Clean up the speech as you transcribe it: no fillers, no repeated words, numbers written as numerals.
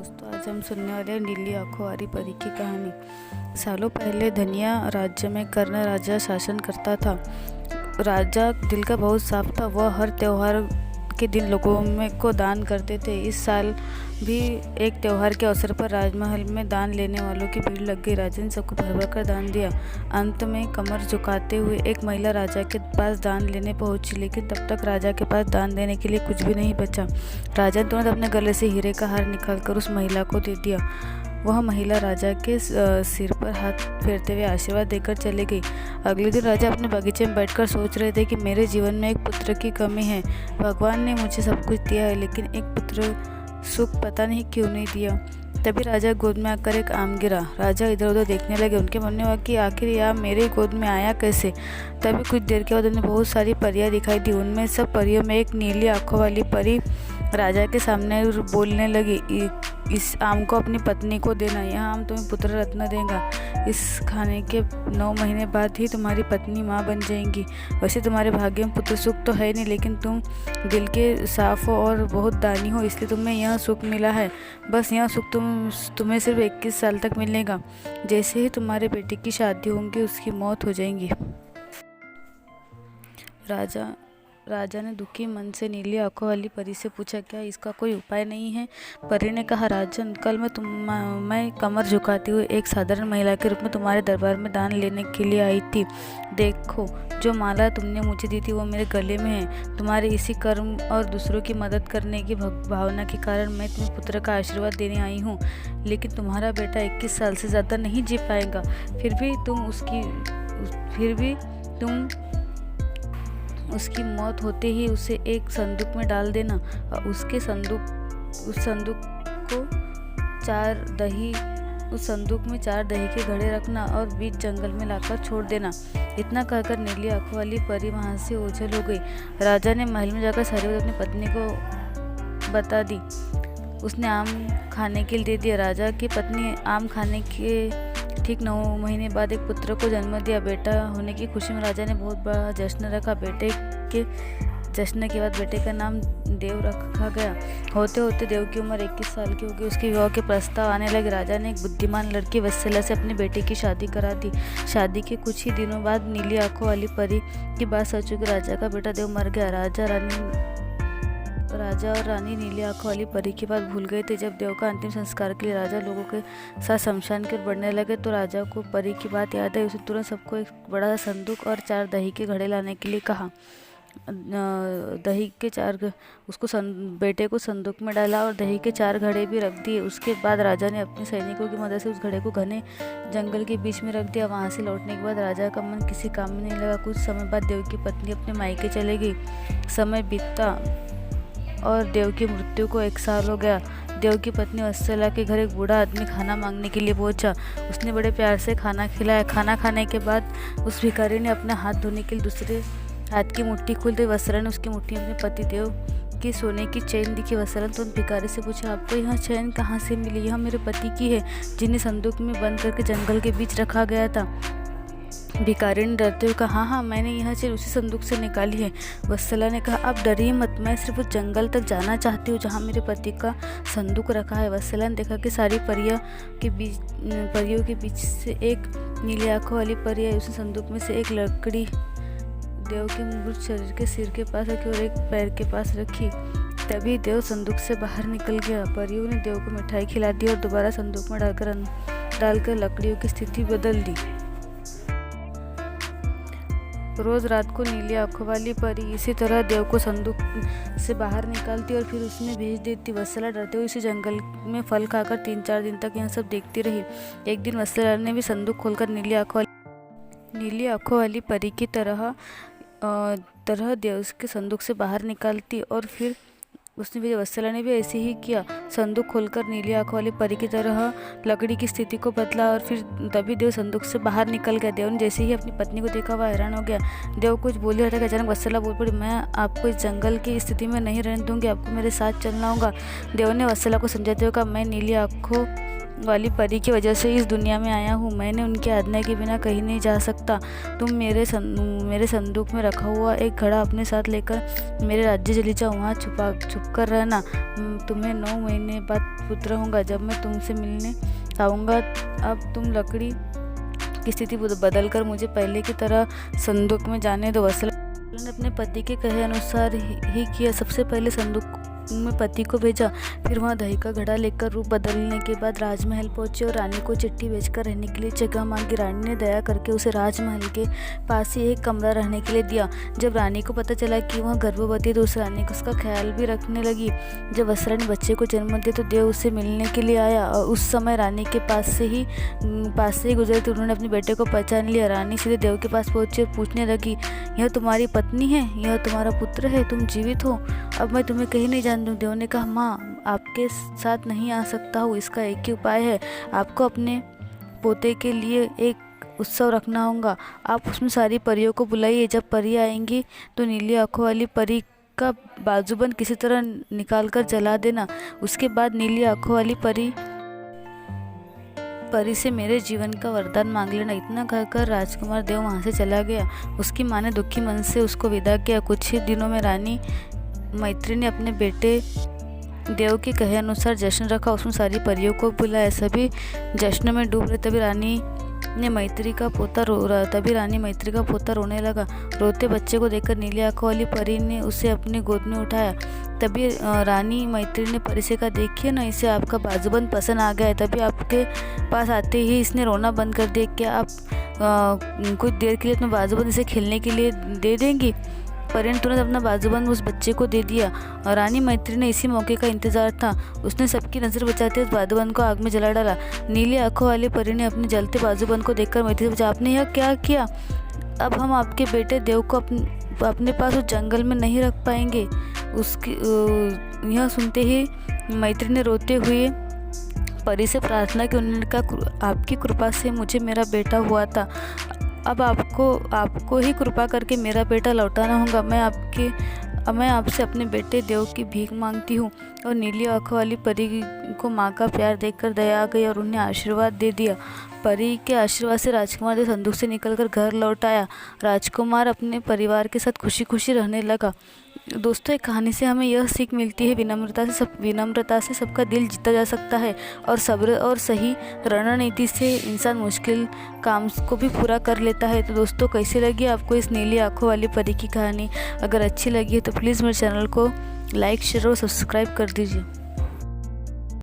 दोस्तों, आज हम सुनने वाले हैं नीली आंखों वाली परी की कहानी। सालों पहले धनिया राज्य में कर्ण राजा शासन करता था। राजा दिल का बहुत साफ था। वह हर त्योहार के दिन लोगों में को दान करते थे। इस साल भी एक त्योहार के अवसर पर राजमहल में दान लेने वालों की भीड़ लग गई। राजा ने सबको भर भर कर दान दिया। अंत में कमर झुकाते हुए एक महिला राजा के पास दान लेने पहुंची, लेकिन तब तक राजा के पास दान देने के लिए कुछ भी नहीं बचा। राजा ने तुरंत अपने गले से हीरे का हार निकालकर उस महिला को दे दिया। वह महिला राजा के सिर पर हाथ फेरते हुए आशीर्वाद देकर चली गई। अगले दिन राजा अपने बगीचे में बैठकर सोच रहे थे कि मेरे जीवन में एक पुत्र की कमी है। भगवान ने मुझे सब कुछ दिया है, लेकिन एक पुत्र सुख पता नहीं क्यों नहीं दिया। तभी राजा गोद में आकर एक आम गिरा। राजा इधर उधर देखने लगे। उनके मन में हुआ कि आखिर यह आम मेरे गोद में आया कैसे। तभी कुछ देर के बाद उन्हें बहुत सारी परियां दिखाई दी। उनमें सब परियों में एक नीली आंखों वाली परी राजा के सामने बोलने लगी, इस आम को अपनी पत्नी को देना। यह आम तुम्हें पुत्र रत्न देगा। इस खाने के 9 महीने बाद ही तुम्हारी पत्नी माँ बन जाएंगी। वैसे तुम्हारे भाग्य में पुत्र सुख तो है नहीं, लेकिन तुम दिल के साफ हो और बहुत दानी हो, इसलिए तुम्हें यह सुख मिला है। बस यह सुख तुम्हें सिर्फ 21 साल तक मिलेगा। जैसे ही तुम्हारे बेटे की शादी होगी उसकी मौत हो जाएगी। राजा ने दुखी मन से नीली आंखों वाली परी से पूछा, क्या इसका कोई उपाय नहीं है? परी ने कहा, राजन, कल मैं कमर झुकाती हुई एक साधारण महिला के रूप में तुम्हारे दरबार में दान लेने के लिए आई थी। देखो, जो माला तुमने मुझे दी थी वो मेरे गले में है। तुम्हारे इसी कर्म और दूसरों की मदद करने की भावना के कारण मैं तुम्हें पुत्र का आशीर्वाद देने आई हूँ। लेकिन तुम्हारा बेटा 21 साल से ज़्यादा नहीं जी पाएगा। फिर भी तुम उसकी मौत होते ही उसे एक संदूक में डाल देना और उस संदूक में 4 दही के घड़े रखना और बीच जंगल में लाकर छोड़ देना। इतना कहकर नीली आंखों वाली परी वहां से ओझल हो गई। राजा ने महल में जाकर सारी बात अपनी पत्नी को बता दी। उसने आम खाने के लिए दे दिया। राजा की पत्नी आम खाने के ठीक 9 महीने बाद एक पुत्र को जन्म दिया। बेटा होने की खुशी में राजा ने बहुत बड़ा जश्न रखा। बेटे के जश्न के बाद बेटे का नाम देव रखा गया। होते होते देव की उम्र 21 साल की हो गई। उसके विवाह के प्रस्ताव आने लगे। राजा ने एक बुद्धिमान लड़की वत्सला से अपने बेटे की शादी करा दी। शादी के कुछ ही दिनों बाद नीली आंखों वाली परी की बात सच हुई। राजा का बेटा देव मर गया। राजा और रानी नीली आंखों वाली परी की बात भूल गए थे। जब देव का अंतिम संस्कार के लिए राजा लोगों के साथ शमशान की ओर बढ़ने लगे तो राजा को परी की बात याद आई। उसने तुरंत सबको एक बड़ा सा संदूक और 4 दही के घड़े लाने के लिए कहा। बेटे को संदूक में डाला और दही के 4 घड़े भी रख दिए। उसके बाद राजा ने अपने सैनिकों की मदद से उस घड़े को घने जंगल के बीच में रख दिया। वहां से लौटने के बाद राजा का मन किसी काम में नहीं लगा। कुछ समय बाद देव की पत्नी अपने मायके चले गई। समय बीतता और देव की मृत्यु को 1 साल हो गया। देव की पत्नी वत्सला के घर एक बूढ़ा आदमी खाना मांगने के लिए पहुंचा। उसने बड़े प्यार से खाना खिलाया। खाना खाने के बाद उस भिखारी ने अपना हाथ धोने के लिए दूसरे हाथ की मुट्ठी खोल दी। वत्सला ने उसकी मुट्ठी में अपने पति देव की सोने की चैन दिखी। वत्सला ने तुरंत भिखारी से पूछा, आपको यह चैन कहाँ से मिली? यह मेरे पति की है, जिन्हें संदूक में बंद करके जंगल के बीच रखा गया था। भिखारी ने डरते हुए कहा, हाँ, मैंने यह चैन उसी संदूक से निकाली है। वत्सला ने कहा, आप डरिए मत, मैं सिर्फ उस जंगल तक जाना चाहती हूँ जहाँ मेरे पति का संदूक रखा है। वत्सला ने देखा कि सारी परियों के बीच से एक नीली आंखों वाली परी आई। उसने संदूक में से एक लकड़ी देव के मृत शरीर के सिर के पास रखी और एक पैर के पास रखी। तभी देव संदूक से बाहर निकल गया। परियों ने देव को मिठाई खिला दी और दोबारा संदूक में डालकर लकड़ियों की स्थिति बदल दी। रोज रात को नीली आंखों वाली परी इसी तरह देव को संदूक से बाहर निकालती और फिर उसमें भेज देती। वत्सला डरते हुए इसी जंगल में फल खाकर 3-4 दिन तक यह सब देखती रही। एक दिन वत्सला ने भी संदूक खोलकर नीली आंखों वाली परी की तरह देव के संदूक से बाहर निकालती और फिर वत्सला ने भी ऐसे ही किया। संदूक खोलकर नीली आंखों वाली परी की तरह लकड़ी की स्थिति को बदला और फिर तभी देव संदूक से बाहर निकल गया। देव ने जैसे ही अपनी पत्नी को देखा वह हैरान हो गया। देव कुछ बोल रहा था कि अचानक वत्सला बोल पड़ी, मैं आपको इस जंगल की स्थिति में नहीं रहने दूंगी, आपको मेरे साथ चलना होगा। देव ने वत्सला को समझाते हुए कहा, मैं नीली आंखों वाली परी की वजह से इस दुनिया में आया हूँ। मैंने उनकी आज्ञा के बिना कहीं नहीं जा सकता। तुम मेरे संदूक में रखा हुआ एक घड़ा अपने साथ लेकर मेरे राज्य चली जाओ। वहाँ छुप कर रहना। तुम्हें 9 महीने बाद पुत्र होगा। जब मैं तुमसे मिलने आऊँगा अब तुम लकड़ी की स्थिति बदल कर मुझे पहले की तरह संदूक में जाने दो। वत्सला ने अपने पति के कहे अनुसार ही किया। सबसे पहले संदूक में पति को भेजा, फिर वहाँ दही का घड़ा लेकर रूप बदलने के बाद राजमहल पहुंचे और रानी को चिट्ठी भेजकर रहने के लिए जगह मांगी। रानी ने दया करके उसे राजमहल के पास ही एक कमरा रहने के लिए दिया। जब रानी को पता चला कि वह गर्भवती है तो उस रानी को उसका ख्याल भी रखने लगी। जब वत्सला ने बच्चे को जन्म दिया तो देव उसे मिलने के लिए आया और उस समय रानी के पास से ही गुजरे तो उन्होंने अपने बेटे को पहचान लिया। रानी सीधे देव के पास पहुंची और पूछने लगी, यह तुम्हारी पत्नी है, यह तुम्हारा पुत्र है, तुम जीवित हो? अब मैं तुम्हें कहीं नहीं जानती हूँ। देव ने कहा, माँ आपके साथ नहीं आ सकता हूँ, इसका एक ही उपाय है, आपको अपने पोते के लिए एक उत्सव रखना होगा। आप उसमें सारी परियों को बुलाइए। जब परी आएंगी तो नीली आंखों वाली परी का बाजूबंद किसी तरह निकाल कर जला देना। उसके बाद नीली आंखों वाली परी से मेरे जीवन का वरदान मांग लेना। इतना कहकर राजकुमार देव वहाँ से चला गया। उसकी माँ ने दुखी मन से उसको विदा किया। कुछ ही दिनों में रानी मैत्री ने अपने बेटे देव के कहे अनुसार जश्न रखा। उसमें सारी परियों को बुलाया। सभी जश्न में डूब रहे। तभी रानी मैत्री का पोता रोने लगा। रोते बच्चे को देखकर नीली आंखों वाली परी ने उसे अपनी गोद में उठाया। तभी रानी मैत्री ने परी से कहा, देखिए ना, इसे आपका बाजूबंद पसंद आ गया है। तभी आपके पास आते ही इसने रोना बंद कर दिया। क्या आप कुछ देर के लिए अपना बाजूबंद इसे खेलने के लिए दे देंगी? परी ने तुरंत अपना बाजूबंद उस बच्चे को दे दिया। और रानी मैत्री ने इसी मौके का इंतजार था। उसने सबकी नज़र बचाते उस बाजूबंद को आग में जला डाला। नीली आंखों वाली परी ने अपने जलते बाजूबंद को देखकर मैत्री से पूछा, आपने यह क्या किया? अब हम आपके बेटे देव को अपने पास उस जंगल में नहीं रख पाएंगे। यह सुनते ही मैत्री ने रोते हुए परी से प्रार्थना की। उन्होंने कहा, आपकी कृपा से मुझे मेरा बेटा हुआ था, अब आपको ही कृपा करके मेरा बेटा लौटाना होगा। मैं आपसे अपने बेटे देव की भीख मांगती हूँ। और नीली आंखों वाली परी को माँ का प्यार देखकर दया आ गई और उन्हें आशीर्वाद दे दिया। परी के आशीर्वाद से राजकुमार देव संदूक से निकलकर घर लौट आया। राजकुमार अपने परिवार के साथ खुशी खुशी रहने लगा। दोस्तों, एक कहानी से हमें यह सीख मिलती है, विनम्रता से सबका दिल जीता जा सकता है और सब्र और सही रणनीति से इंसान मुश्किल काम को भी पूरा कर लेता है। तो दोस्तों, कैसी लगी आपको इस नीली आंखों वाली परी की कहानी? अगर अच्छी लगी है तो प्लीज़ मेरे चैनल को लाइक, शेयर और सब्सक्राइब कर दीजिए।